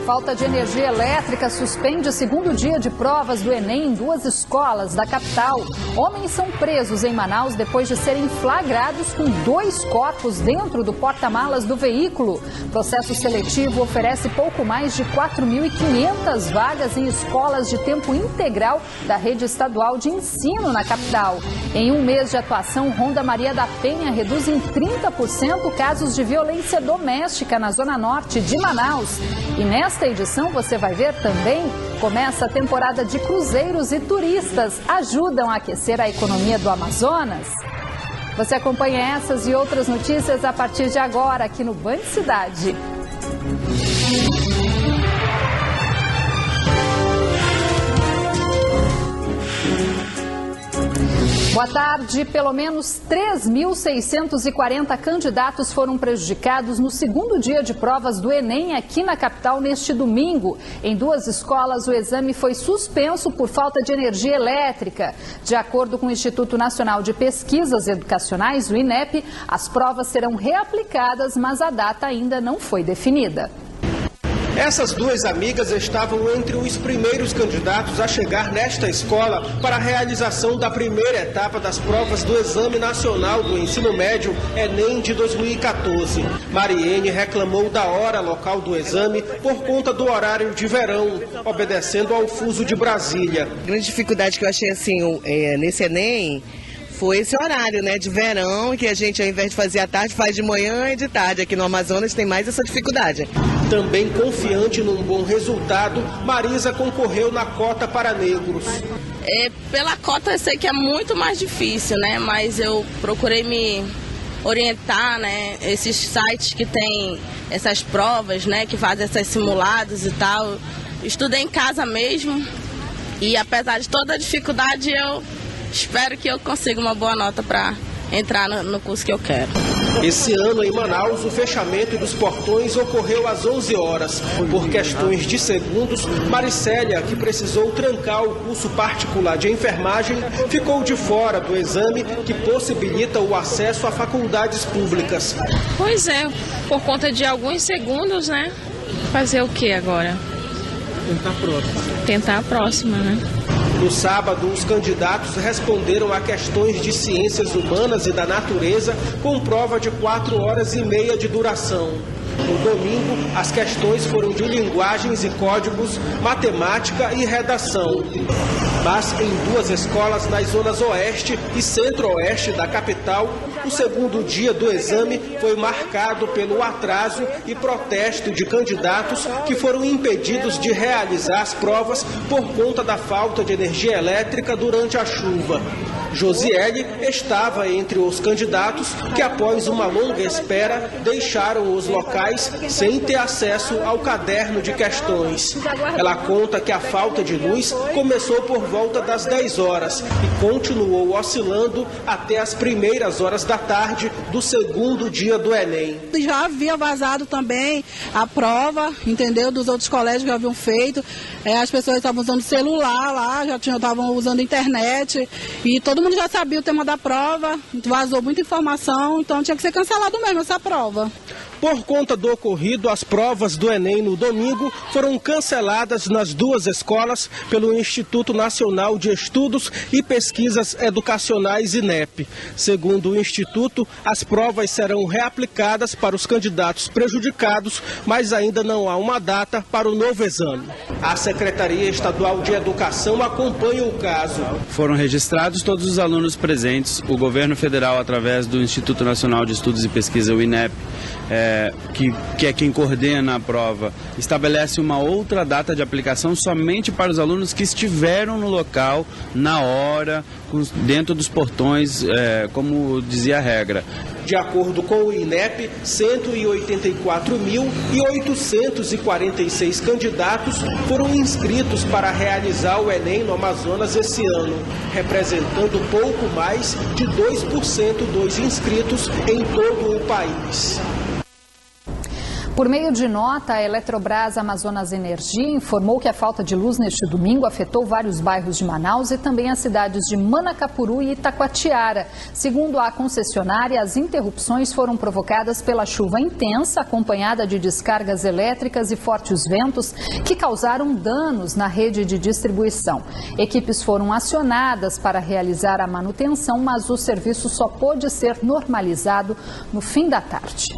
Falta de energia elétrica suspende o segundo dia de provas do Enem em 2 escolas da capital. Homens são presos em Manaus depois de serem flagrados com 2 corpos dentro do porta-malas do veículo. Processo seletivo oferece pouco mais de 4.500 vagas em escolas de tempo integral da rede estadual de ensino na capital. Em um mês de atuação, Ronda Maria da Penha reduz em 30% casos de violência doméstica na zona norte de Manaus. E nesta edição você vai ver também, começa a temporada de cruzeiros e turistas ajudam a aquecer a economia do Amazonas. Você acompanha essas e outras notícias a partir de agora aqui no Band Cidade. Boa tarde. Pelo menos 3.640 candidatos foram prejudicados no segundo dia de provas do Enem aqui na capital neste domingo. Em 2 escolas, o exame foi suspenso por falta de energia elétrica. De acordo com o Instituto Nacional de Pesquisas Educacionais, o INEP, as provas serão reaplicadas, mas a data ainda não foi definida. Essas 2 amigas estavam entre os primeiros candidatos a chegar nesta escola para a realização da primeira etapa das provas do Exame Nacional do Ensino Médio, Enem de 2014. Mariene reclamou da hora local do exame por conta do horário de verão, obedecendo ao fuso de Brasília. A grande dificuldade que eu achei assim nesse Enem foi esse horário, né, de verão, que a gente, ao invés de fazer à tarde, faz de manhã e de tarde. Aqui no Amazonas tem mais essa dificuldade. Também confiante num bom resultado, Marisa concorreu na cota para negros. Pela cota eu sei que é muito mais difícil, né, mas eu procurei me orientar, né, esses sites que tem essas provas, né, que fazem essas simulados e tal. Estudei em casa mesmo e apesar de toda a dificuldade eu espero que eu consiga uma boa nota para entrar no curso que eu quero. Esse ano em Manaus, o fechamento dos portões ocorreu às 11 horas. Por questões de segundos, Maricélia, que precisou trancar o curso particular de enfermagem, ficou de fora do exame que possibilita o acesso a faculdades públicas. Pois é, por conta de alguns segundos, né? Fazer o que agora? Tentar a próxima, né? No sábado, os candidatos responderam a questões de ciências humanas e da natureza com prova de 4 horas e meia de duração. No domingo, as questões foram de linguagens e códigos, matemática e redação. Mas em 2 escolas nas zonas oeste e centro-oeste da capital, o segundo dia do exame foi marcado pelo atraso e protesto de candidatos que foram impedidos de realizar as provas por conta da falta de energia elétrica durante a chuva. Josiele estava entre os candidatos que, após uma longa espera, deixaram os locais sem ter acesso ao caderno de questões. Ela conta que a falta de luz começou por volta das 10 horas e continuou oscilando até as primeiras horas da tarde do segundo dia do Enem. Já havia vazado também a prova, entendeu? Dos outros colégios que haviam feito. As pessoas estavam usando celular lá, já estavam usando internet e todo mundo já sabia o tema da prova, vazou muita informação, então tinha que ser cancelado mesmo essa prova. Por conta do ocorrido, as provas do Enem no domingo foram canceladas nas 2 escolas pelo Instituto Nacional de Estudos e Pesquisas Educacionais, INEP. Segundo o Instituto, as provas serão reaplicadas para os candidatos prejudicados, mas ainda não há uma data para o novo exame. A Secretaria Estadual de Educação acompanha o caso. Foram registrados todos os alunos presentes. O governo federal, através do Instituto Nacional de Estudos e Pesquisa, o INEP, que é quem coordena a prova, estabelece uma outra data de aplicação somente para os alunos que estiveram no local, na hora, dentro dos portões, como dizia a regra. De acordo com o INEP, 184.846 candidatos foram inscritos para realizar o Enem no Amazonas esse ano, representando pouco mais de 2% dos inscritos em todo o país. Por meio de nota, a Eletrobras Amazonas Energia informou que a falta de luz neste domingo afetou vários bairros de Manaus e também as cidades de Manacapuru e Itacoatiara. Segundo a concessionária, as interrupções foram provocadas pela chuva intensa, acompanhada de descargas elétricas e fortes ventos que causaram danos na rede de distribuição. Equipes foram acionadas para realizar a manutenção, mas o serviço só pôde ser normalizado no fim da tarde.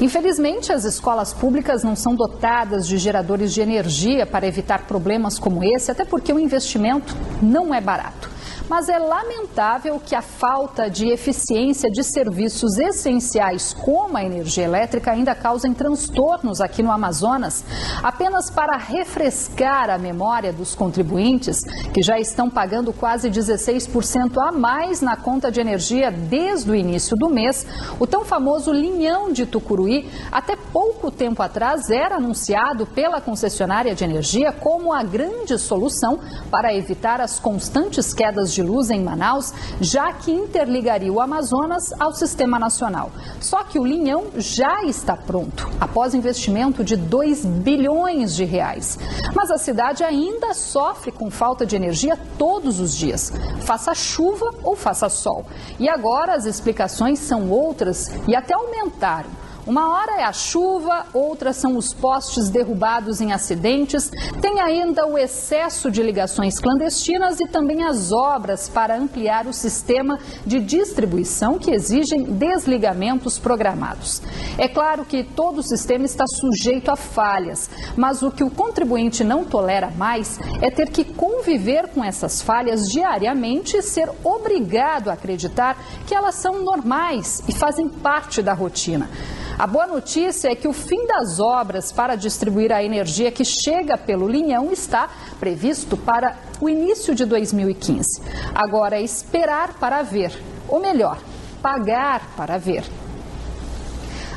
Infelizmente, as escolas públicas não são dotadas de geradores de energia para evitar problemas como esse, até porque o investimento não é barato. Mas é lamentável que a falta de eficiência de serviços essenciais como a energia elétrica ainda causem transtornos aqui no Amazonas. Apenas para refrescar a memória dos contribuintes, que já estão pagando quase 16% a mais na conta de energia desde o início do mês, o tão famoso linhão de Tucuruí, até pouco tempo atrás, era anunciado pela concessionária de energia como a grande solução para evitar as constantes quedas de luz em Manaus, já que interligaria o Amazonas ao sistema nacional. Só que o linhão já está pronto, após investimento de 2 bilhões de reais. Mas a cidade ainda sofre com falta de energia todos os dias, faça chuva ou faça sol. E agora as explicações são outras e até aumentaram. Uma hora é a chuva, outra são os postes derrubados em acidentes, tem ainda o excesso de ligações clandestinas e também as obras para ampliar o sistema de distribuição que exigem desligamentos programados. É claro que todo o sistema está sujeito a falhas, mas o que o contribuinte não tolera mais é ter que conviver com essas falhas diariamente e ser obrigado a acreditar que elas são normais e fazem parte da rotina. A boa notícia é que o fim das obras para distribuir a energia que chega pelo linhão está previsto para o início de 2015. Agora é esperar para ver, ou melhor, pagar para ver.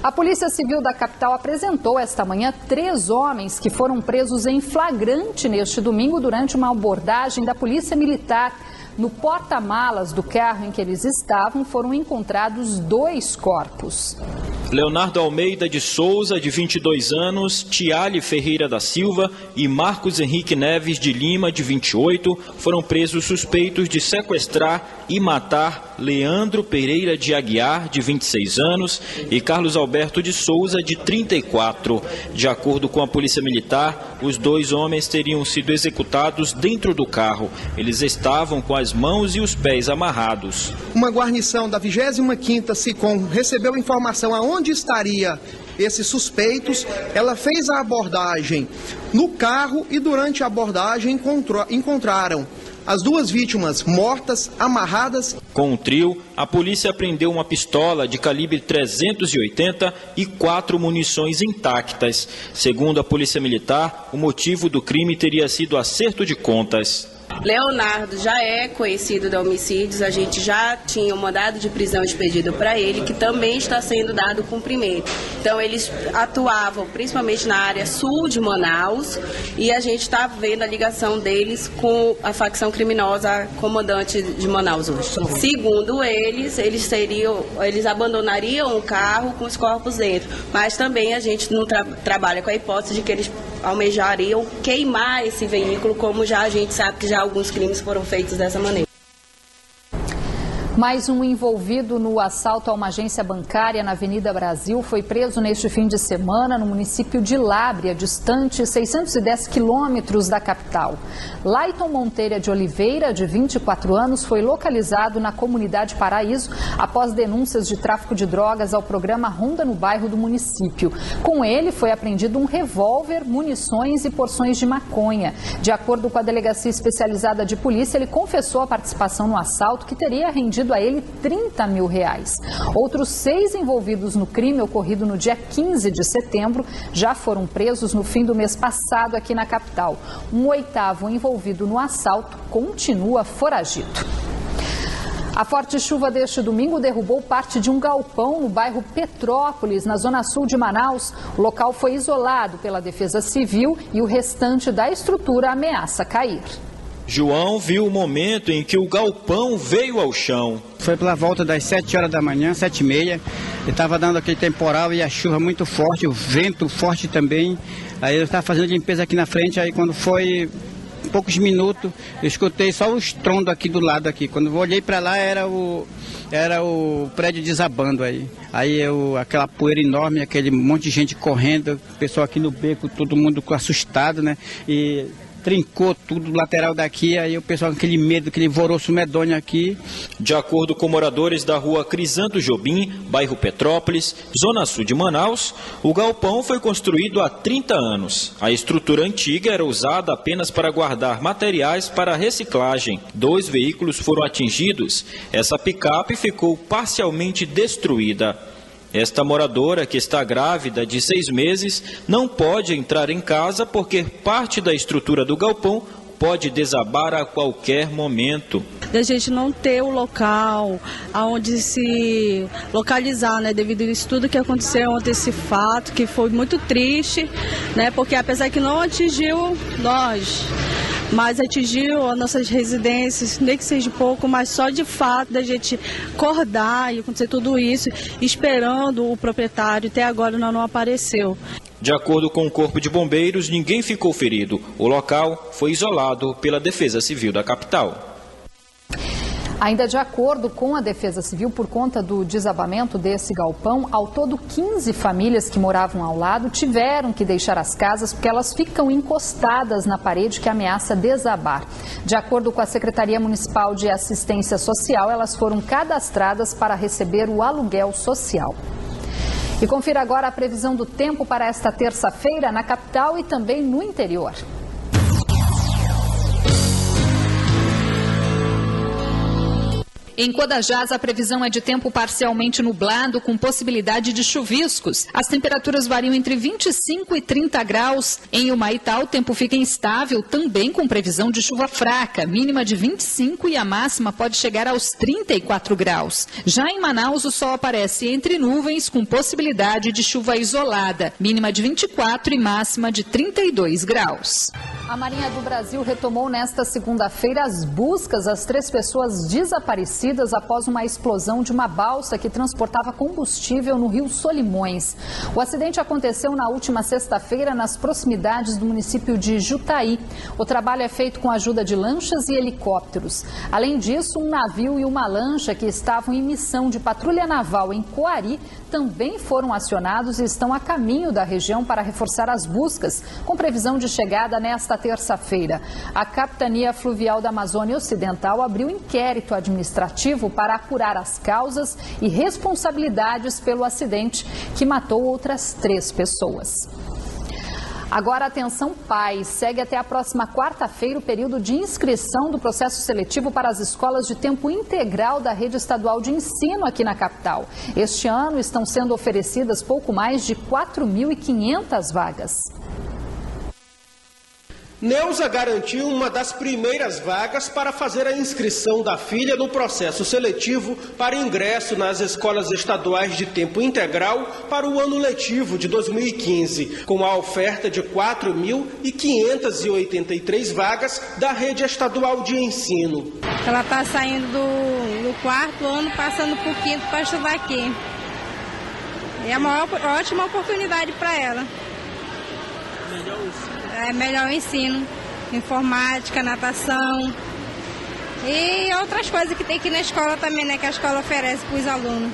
A Polícia Civil da capital apresentou esta manhã 3 homens que foram presos em flagrante neste domingo durante uma abordagem da Polícia Militar. No porta-malas do carro em que eles estavam foram encontrados 2 corpos. Leonardo Almeida de Souza, de 22 anos, Tiale Ferreira da Silva e Marcos Henrique Neves de Lima, de 28, foram presos suspeitos de sequestrar e matar Leandro Pereira de Aguiar, de 26 anos, e Carlos Alberto de Souza, de 34. De acordo com a Polícia Militar, os 2 homens teriam sido executados dentro do carro. Eles estavam com as mãos e os pés amarrados. Uma guarnição da 25ª SICOM recebeu informação aonde estaria esses suspeitos. Ela fez a abordagem no carro e durante a abordagem encontraram as 2 vítimas mortas, amarradas. Com o trio, a polícia apreendeu uma pistola de calibre 380 e 4 munições intactas. Segundo a Polícia Militar, o motivo do crime teria sido acerto de contas. Leonardo já é conhecido da homicídios, a gente já tinha um mandado de prisão expedido para ele, que também está sendo dado cumprimento. Então, eles atuavam principalmente na área sul de Manaus e a gente está vendo a ligação deles com a facção criminosa comandante de Manaus hoje. Segundo eles abandonariam o carro com os corpos dentro, mas também a gente não trabalha com a hipótese de que eles almejariam queimar esse veículo, como já a gente sabe que já alguns crimes foram feitos dessa maneira. Mais um envolvido no assalto a uma agência bancária na Avenida Brasil foi preso neste fim de semana no município de Lábrea, distante 610 quilômetros da capital. Laiton Monteira de Oliveira, de 24 anos, foi localizado na comunidade Paraíso após denúncias de tráfico de drogas ao programa Ronda no bairro do município. Com ele foi apreendido um revólver, munições e porções de maconha. De acordo com a Delegacia Especializada de Polícia, ele confessou a participação no assalto, que teria rendido a ele R$30 mil. Outros 6 envolvidos no crime ocorrido no dia 15 de setembro já foram presos no fim do mês passado aqui na capital. Um 8º envolvido no assalto continua foragido. A forte chuva deste domingo derrubou parte de um galpão no bairro Petrópolis, na zona sul de Manaus. O local foi isolado pela Defesa Civil e o restante da estrutura ameaça cair. João viu o momento em que o galpão veio ao chão. Foi pela volta das 7 horas da manhã, 7h30. Estava dando aquele temporal e a chuva muito forte, o vento forte também. Aí eu estava fazendo limpeza aqui na frente, aí quando foi poucos minutos, eu escutei só o estrondo aqui do lado aqui. Quando eu olhei para lá, era o prédio desabando aí. Aí aquela poeira enorme, aquele monte de gente correndo, o pessoal aqui no beco, todo mundo assustado, né? E trincou tudo lateral daqui, aí o pessoal com aquele medo, aquele alvoroço medonho aqui. De acordo com moradores da rua Crisanto Jobim, bairro Petrópolis, zona sul de Manaus, o galpão foi construído há 30 anos. A estrutura antiga era usada apenas para guardar materiais para reciclagem. 2 veículos foram atingidos. Essa picape ficou parcialmente destruída. Esta moradora, que está grávida de 6 meses, não pode entrar em casa porque parte da estrutura do galpão pode desabar a qualquer momento. A gente não ter o local aonde se localizar, né, devido a isso tudo que aconteceu ontem, esse fato que foi muito triste, né, porque apesar que não atingiu nós, mas atingiu as nossas residências, nem que seja pouco, mas só de fato da gente acordar e acontecer tudo isso, esperando o proprietário, até agora não apareceu. De acordo com o Corpo de Bombeiros, ninguém ficou ferido. O local foi isolado pela Defesa Civil da capital. Ainda de acordo com a Defesa Civil, por conta do desabamento desse galpão, ao todo 15 famílias que moravam ao lado tiveram que deixar as casas porque elas ficam encostadas na parede que ameaça desabar. De acordo com a Secretaria Municipal de Assistência Social, elas foram cadastradas para receber o aluguel social. E confira agora a previsão do tempo para esta terça-feira na capital e também no interior. Em Codajás, a previsão é de tempo parcialmente nublado, com possibilidade de chuviscos. As temperaturas variam entre 25 e 30 graus. Em Humaitá, o tempo fica instável, também com previsão de chuva fraca, mínima de 25 e a máxima pode chegar aos 34 graus. Já em Manaus, o sol aparece entre nuvens, com possibilidade de chuva isolada, mínima de 24 e máxima de 32 graus. A Marinha do Brasil retomou nesta segunda-feira as buscas às 3 pessoas desaparecidas após uma explosão de uma balsa que transportava combustível no rio Solimões. O acidente aconteceu na última sexta-feira nas proximidades do município de Jutaí. O trabalho é feito com a ajuda de lanchas e helicópteros. Além disso, um navio e uma lancha que estavam em missão de patrulha naval em Coari também foram acionados e estão a caminho da região para reforçar as buscas, com previsão de chegada nesta terça-feira. A Capitania Fluvial da Amazônia Ocidental abriu inquérito administrativo para apurar as causas e responsabilidades pelo acidente que matou outras 3 pessoas. Agora, atenção pais, segue até a próxima quarta-feira o período de inscrição do processo seletivo para as escolas de tempo integral da rede estadual de ensino aqui na capital. Este ano estão sendo oferecidas pouco mais de 4.500 vagas. Neuza garantiu uma das primeiras vagas para fazer a inscrição da filha no processo seletivo para ingresso nas escolas estaduais de tempo integral para o ano letivo de 2015, com a oferta de 4.583 vagas da rede estadual de ensino. Ela está saindo do 4º ano, passando para o 5º para estudar aqui. É uma ótima oportunidade para ela. É melhor o ensino, informática, natação e outras coisas que tem aqui na escola também, né, que a escola oferece para os alunos.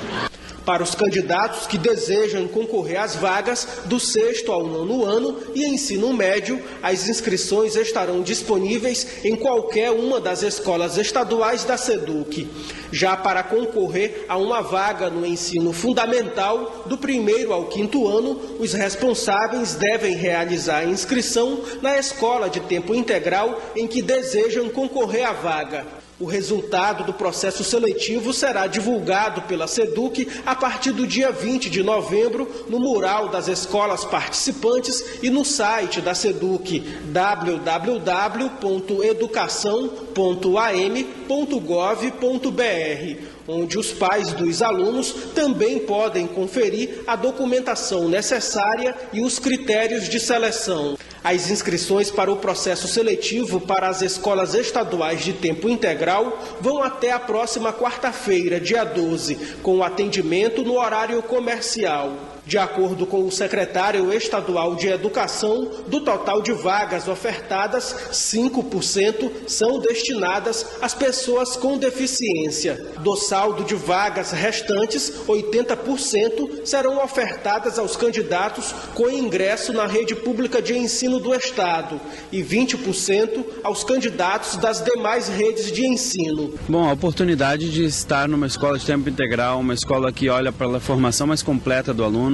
Para os candidatos que desejam concorrer às vagas do 6º ao 9º ano e ensino médio, as inscrições estarão disponíveis em qualquer uma das escolas estaduais da SEDUC. Já para concorrer a uma vaga no ensino fundamental, do 1º ao 5º ano, os responsáveis devem realizar a inscrição na escola de tempo integral em que desejam concorrer à vaga. O resultado do processo seletivo será divulgado pela SEDUC a partir do dia 20 de novembro no mural das escolas participantes e no site da SEDUC www.educação.am.gov.br. onde os pais dos alunos também podem conferir a documentação necessária e os critérios de seleção. As inscrições para o processo seletivo para as escolas estaduais de tempo integral vão até a próxima quarta-feira, dia 12, com atendimento no horário comercial. De acordo com o secretário estadual de Educação, do total de vagas ofertadas, 5% são destinadas às pessoas com deficiência. Do saldo de vagas restantes, 80% serão ofertadas aos candidatos com ingresso na rede pública de ensino do Estado e 20% aos candidatos das demais redes de ensino. Bom, a oportunidade de estar numa escola de tempo integral, uma escola que olha para a formação mais completa do aluno,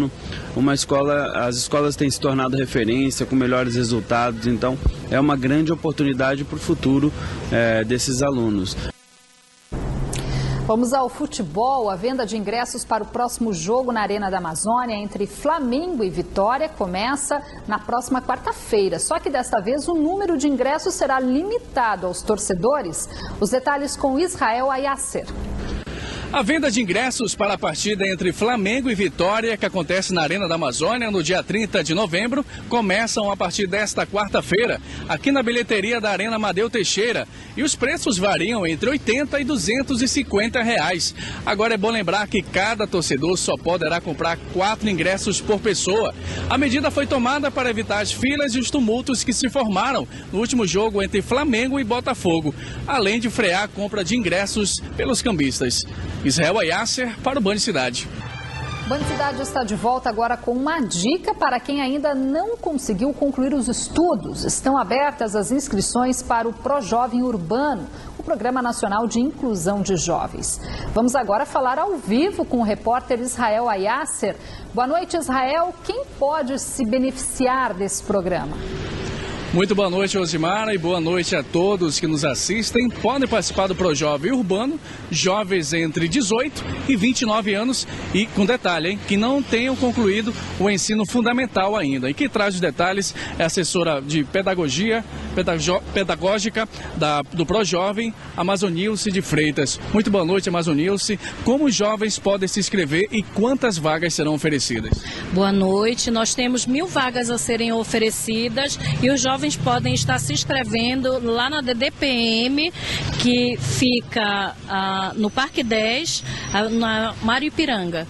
uma escola, as escolas têm se tornado referência com melhores resultados, então é uma grande oportunidade para o futuro desses alunos. Vamos ao futebol. A venda de ingressos para o próximo jogo na Arena da Amazônia entre Flamengo e Vitória começa na próxima quarta-feira. Só que desta vez o número de ingressos será limitado aos torcedores. Os detalhes com Israel Ayasser. A venda de ingressos para a partida entre Flamengo e Vitória, que acontece na Arena da Amazônia no dia 30 de novembro, começam a partir desta quarta-feira, aqui na bilheteria da Arena Amadeu Teixeira. E os preços variam entre R$ 80 e R$ 250. Agora é bom lembrar que cada torcedor só poderá comprar 4 ingressos por pessoa. A medida foi tomada para evitar as filas e os tumultos que se formaram no último jogo entre Flamengo e Botafogo, além de frear a compra de ingressos pelos cambistas. Israel Ayasser para o Band Cidade. Band Cidade está de volta agora com uma dica para quem ainda não conseguiu concluir os estudos. Estão abertas as inscrições para o ProJovem Urbano, o Programa Nacional de Inclusão de Jovens. Vamos agora falar ao vivo com o repórter Israel Ayasser. Boa noite, Israel. Quem pode se beneficiar desse programa? Muito boa noite, Rosimara, e boa noite a todos que nos assistem. Podem participar do ProJovem Urbano, jovens entre 18 e 29 anos e, com detalhe, que não tenham concluído o ensino fundamental ainda. E que traz os detalhes é a assessora de pedagógica do ProJovem, Amazonilce de Freitas. Muito boa noite, Amazonilce. Como os jovens podem se inscrever e quantas vagas serão oferecidas? Boa noite. Nós temos 1.000 vagas a serem oferecidas e os jovens podem estar se inscrevendo lá na DDPM, que fica no Parque 10, na Mário Ipiranga.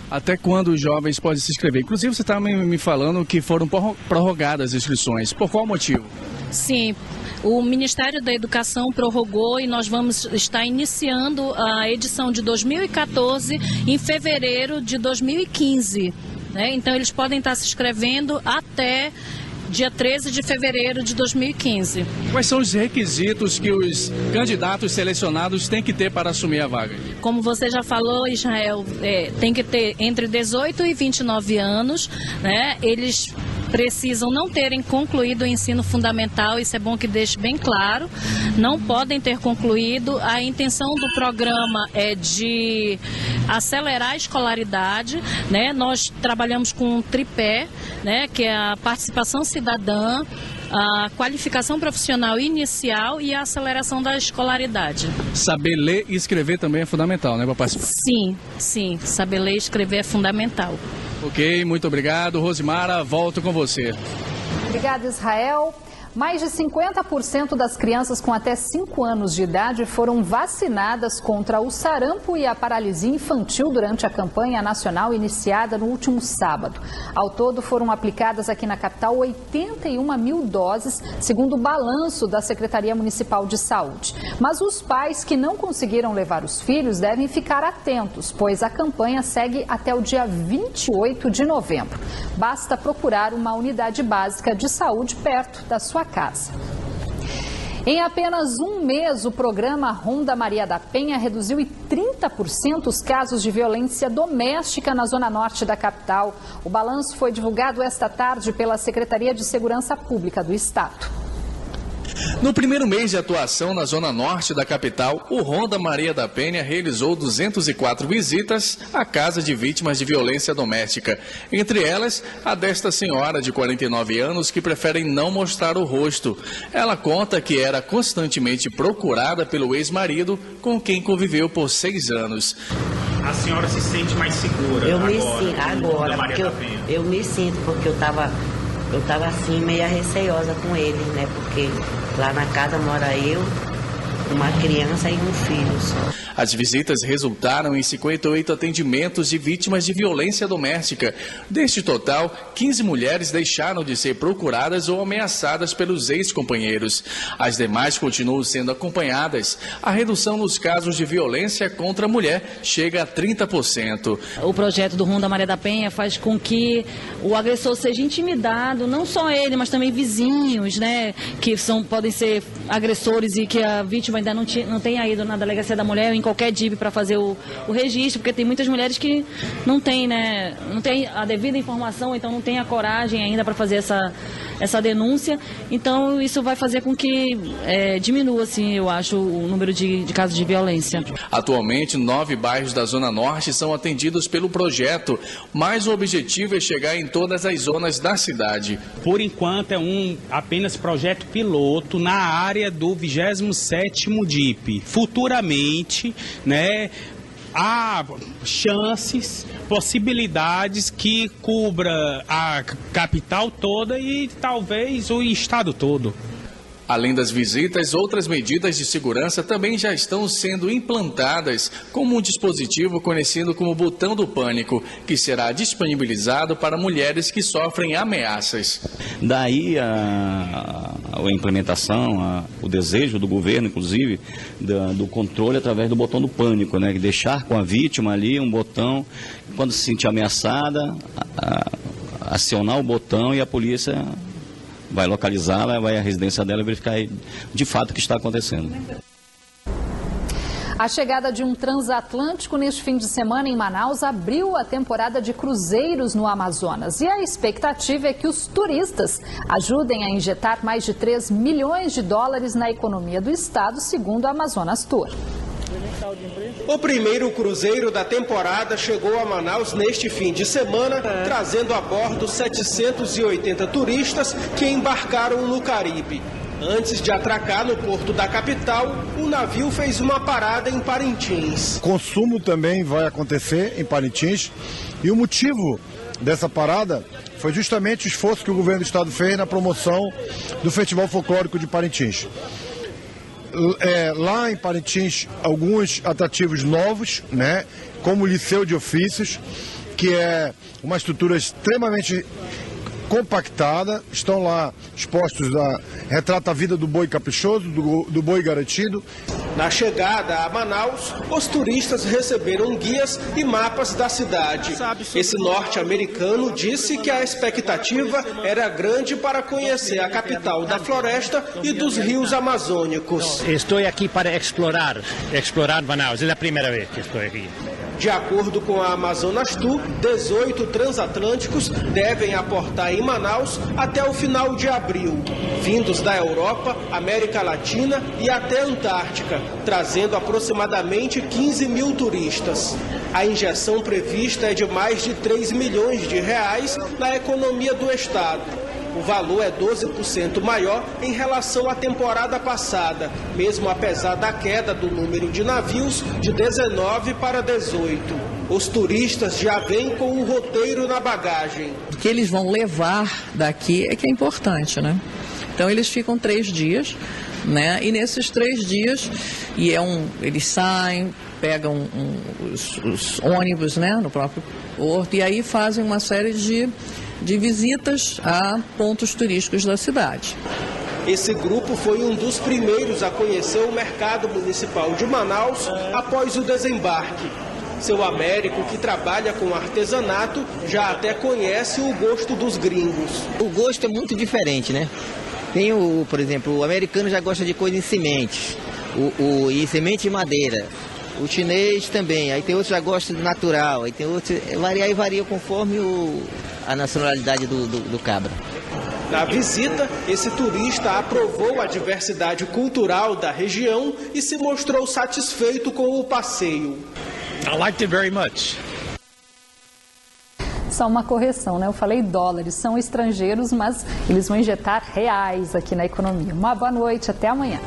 Até quando os jovens podem se inscrever? Inclusive, você estava me falando que foram prorrogadas as inscrições. Por qual motivo? Sim, o Ministério da Educação prorrogou e nós vamos estar iniciando a edição de 2014 em fevereiro de 2015. Né? Então, eles podem estar se inscrevendo até dia 13 de fevereiro de 2015. Quais são os requisitos que os candidatos selecionados têm que ter para assumir a vaga? Como você já falou, Israel, tem que ter entre 18 e 29 anos, né? Eles precisam não terem concluído o ensino fundamental, isso é bom que deixe bem claro, não podem ter concluído. A intenção do programa é de acelerar a escolaridade, né? Nós trabalhamos com um tripé, né? Que é a participação cidadã, a qualificação profissional inicial e a aceleração da escolaridade. Saber ler e escrever também é fundamental, né, para participar? Sim, saber ler e escrever é fundamental. Ok, muito obrigado. Rosimara, volto com você. Obrigada, Israel. Mais de 50% das crianças com até 5 anos de idade foram vacinadas contra o sarampo e a paralisia infantil durante a campanha nacional iniciada no último sábado. Ao todo, foram aplicadas aqui na capital 81 mil doses, segundo o balanço da Secretaria Municipal de Saúde. Mas os pais que não conseguiram levar os filhos devem ficar atentos, pois a campanha segue até o dia 28 de novembro. Basta procurar uma unidade básica de saúde perto da sua casa. Em apenas um mês, o programa Ronda Maria da Penha reduziu em 30% os casos de violência doméstica na zona norte da capital. O balanço foi divulgado esta tarde pela Secretaria de Segurança Pública do Estado. No primeiro mês de atuação na zona norte da capital, o Ronda Maria da Penha realizou 204 visitas à casa de vítimas de violência doméstica. Entre elas, a desta senhora de 49 anos que prefere não mostrar o rosto. Ela conta que era constantemente procurada pelo ex-marido com quem conviveu por 6 anos. A senhora se sente mais segura eu me sinto, porque eu estava assim, meio receiosa com ele, né? Porque lá na casa mora eu, uma criança e um filho só. As visitas resultaram em 58 atendimentos de vítimas de violência doméstica. Deste total, 15 mulheres deixaram de ser procuradas ou ameaçadas pelos ex-companheiros. As demais continuam sendo acompanhadas. A redução nos casos de violência contra a mulher chega a 30%. O projeto do Ronda Maria da Penha faz com que o agressor seja intimidado, não só ele, mas também vizinhos, né, que podem ser agressores e que a vítima ainda não tenha ido na delegacia da mulher ou em qualquer DIB para fazer o registro, porque tem muitas mulheres que não têm, né, não tem a devida informação, então não tem a coragem ainda para fazer essa denúncia. Então isso vai fazer com que diminua, assim, eu acho, o número de casos de violência. Atualmente, 9 bairros da Zona Norte são atendidos pelo projeto, mas o objetivo é chegar em todas as zonas da cidade. Por enquanto é apenas projeto piloto na área do 27º DIP. Futuramente, né, há chances, possibilidades que cubra a capital toda e talvez o estado todo. Além das visitas, outras medidas de segurança também já estão sendo implantadas, como um dispositivo conhecido como botão do pânico, que será disponibilizado para mulheres que sofrem ameaças. Daí a implementação, o desejo do governo, inclusive, do controle através do botão do pânico, né? Deixar com a vítima ali um botão, quando se sentir ameaçada, acionar o botão e a polícia vai localizá-la, vai à residência dela e verificar de fato o que está acontecendo. A chegada de um transatlântico neste fim de semana em Manaus abriu a temporada de cruzeiros no Amazonas. E a expectativa é que os turistas ajudem a injetar mais de 3 milhões de dólares na economia do estado, segundo a Amazonas Tour. O primeiro cruzeiro da temporada chegou a Manaus neste fim de semana, trazendo a bordo 780 turistas que embarcaram no Caribe. Antes de atracar no porto da capital, o navio fez uma parada em Parintins. Consumo também vai acontecer em Parintins e o motivo dessa parada foi justamente o esforço que o governo do estado fez na promoção do Festival Folclórico de Parintins. Lá em Parintins, alguns atrativos novos, né, como o Liceu de Ofícios, que é uma estrutura extremamente compactada. Estão lá expostos, retrata a vida do boi caprichoso, do boi garantido. Na chegada a Manaus, os turistas receberam guias e mapas da cidade. Esse norte-americano disse que a expectativa era grande para conhecer a capital da floresta e dos rios amazônicos. Estou aqui para explorar Manaus, é a primeira vez que estou aqui. De acordo com a Amazonas Tour, 18 transatlânticos devem aportar em Manaus até o final de abril, vindos da Europa, América Latina e até Antártica, trazendo aproximadamente 15 mil turistas. A injeção prevista é de mais de 3 milhões de reais na economia do estado. O valor é 12% maior em relação à temporada passada, mesmo apesar da queda do número de navios de 19 para 18. Os turistas já vêm com o roteiro na bagagem. O que eles vão levar daqui é que é importante, né? Então eles ficam 3 dias, né? E nesses 3 dias, eles saem, pegam os ônibus, né, no próprio porto, e aí fazem uma série de visitas a pontos turísticos da cidade. Esse grupo foi um dos primeiros a conhecer o mercado municipal de Manaus após o desembarque. Seu Américo, que trabalha com artesanato, já até conhece o gosto dos gringos. O gosto é muito diferente, né? Tem por exemplo, o americano já gosta de coisa em semente, em semente de madeira. O chinês também, aí tem outros que já gostam de natural, aí tem outros, varia conforme a nacionalidade do cabra. Na visita, esse turista aprovou a diversidade cultural da região e se mostrou satisfeito com o passeio. I liked it very much. Só uma correção, né? Eu falei dólares, são estrangeiros, mas eles vão injetar reais aqui na economia. Uma boa noite, até amanhã.